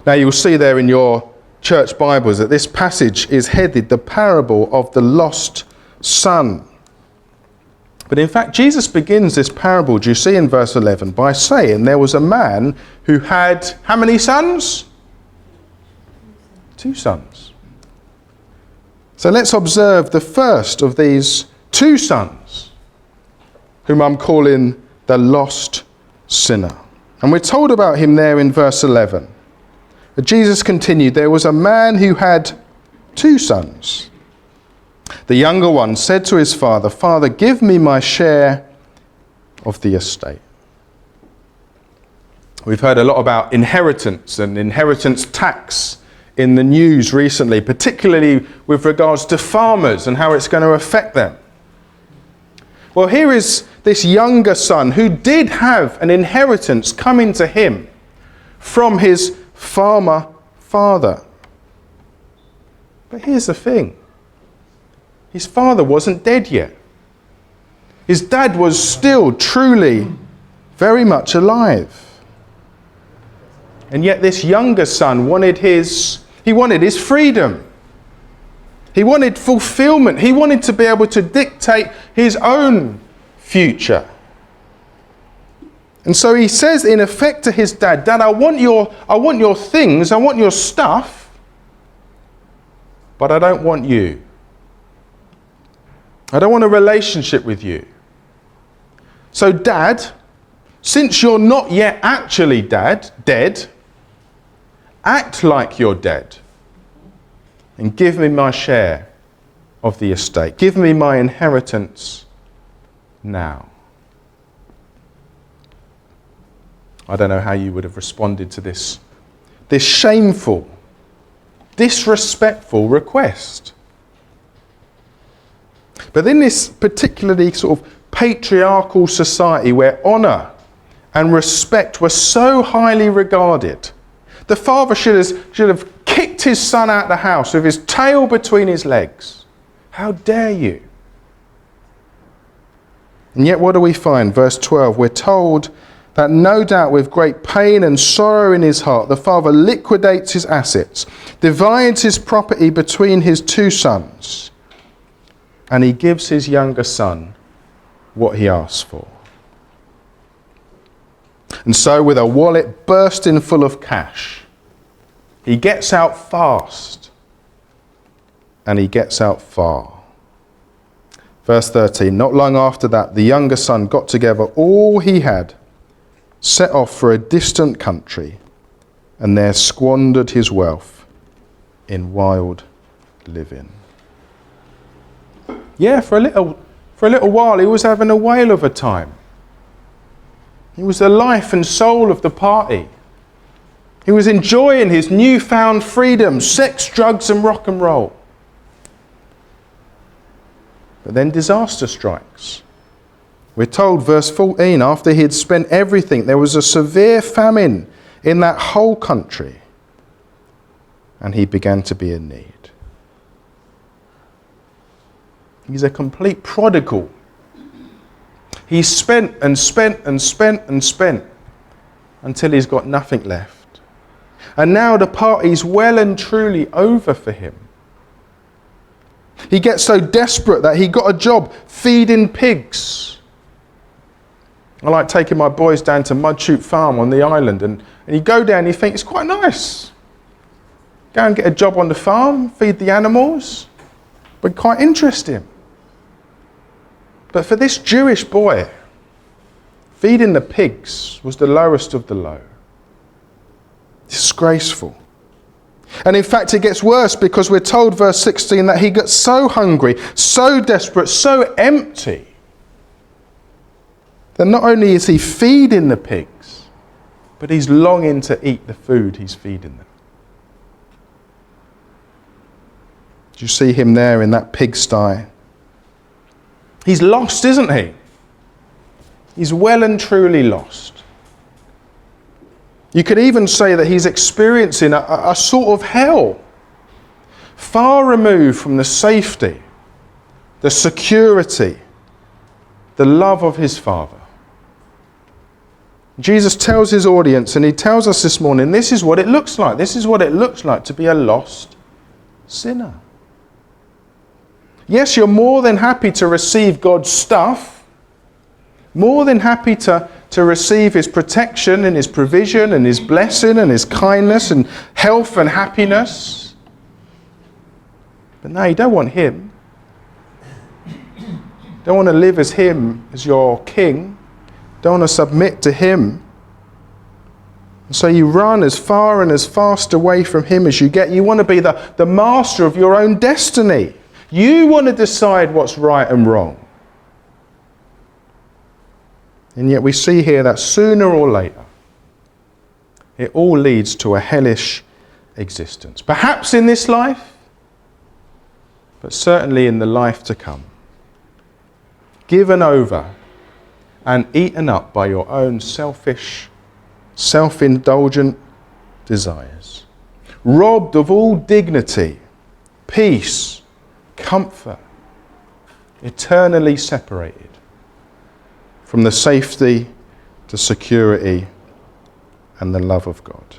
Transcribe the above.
Now you'll see there in your church Bibles that this passage is headed the parable of the lost son. But in fact, Jesus begins this parable, do you see in verse 11, by saying there was a man who had how many sons? 2 sons. So let's observe the first of these 2 sons, whom I'm calling the lost sinner. And we're told about him there in verse 11. But Jesus continued, there was a man who had 2 sons. The younger one said to his father, Father, give me my share of the estate. We've heard a lot about inheritance and inheritance tax in the news recently, particularly with regards to farmers and how it's going to affect them. Well, here is this younger son who did have an inheritance coming to him from his farmer father. But here's the thing. His father wasn't dead yet. His dad was still truly very much alive. And yet this younger son wanted his freedom. He wanted fulfillment. He wanted to be able to dictate his own future. And so he says in effect to his dad, Dad, I want your things, I want your stuff, but I don't want you. I don't want a relationship with you. So Dad, since you're not yet actually dead, act like you're dead and give me my share of the estate. Give me my inheritance now. I don't know how you would have responded to this shameful, disrespectful request. But in this particularly sort of patriarchal society where honour and respect were so highly regarded, the father should have kicked his son out of the house with his tail between his legs. How dare you? And yet what do we find? Verse 12, we're told that no doubt with great pain and sorrow in his heart, the father liquidates his assets, divides his property between his 2 sons, and he gives his younger son what he asked for. And so with a wallet bursting full of cash, he gets out fast and he gets out far. Verse 13, not long after that, the younger son got together all he had, set off for a distant country, and there squandered his wealth in wild living. Yeah, for a little while he was having a whale of a time. He was the life and soul of the party. He was enjoying his newfound freedom, sex, drugs and rock and roll. But then disaster strikes. We're told, verse 14, after he had spent everything, there was a severe famine in that whole country, and he began to be in need. He's a complete prodigal. He spent and spent and spent and spent until he's got nothing left. And now the party's well and truly over for him. He gets so desperate that he got a job feeding pigs. I like taking my boys down to Mudchute Farm on the island, and you go down and you think it's quite nice. Go and get a job on the farm, feed the animals, but quite interesting. But for this Jewish boy, feeding the pigs was the lowest of the low. Disgraceful. And in fact, it gets worse because we're told, verse 16, that he got so hungry, so desperate, so empty, that not only is he feeding the pigs, but he's longing to eat the food he's feeding them. Do you see him there in that pigsty? He's lost, isn't he? He's well and truly lost. You could even say that he's experiencing a sort of hell, far removed from the safety, the security, the love of his father. Jesus tells his audience, and he tells us this morning, this is what it looks like. This is what it looks like to be a lost sinner. Yes, you're more than happy to receive God's stuff, more than happy to receive his protection and his provision and his blessing and his kindness and health and happiness. But no, you don't want him. You don't want to live as him, as your king. Don't want to submit to him. And so you run as far and as fast away from him as you get. You want to be the master of your own destiny. You want to decide what's right and wrong. And yet we see here that sooner or later, it all leads to a hellish existence. Perhaps in this life, but certainly in the life to come. Given over and eaten up by your own selfish, self-indulgent desires. Robbed of all dignity, peace, comfort. Eternally separated from the safety, the security, and the love of God.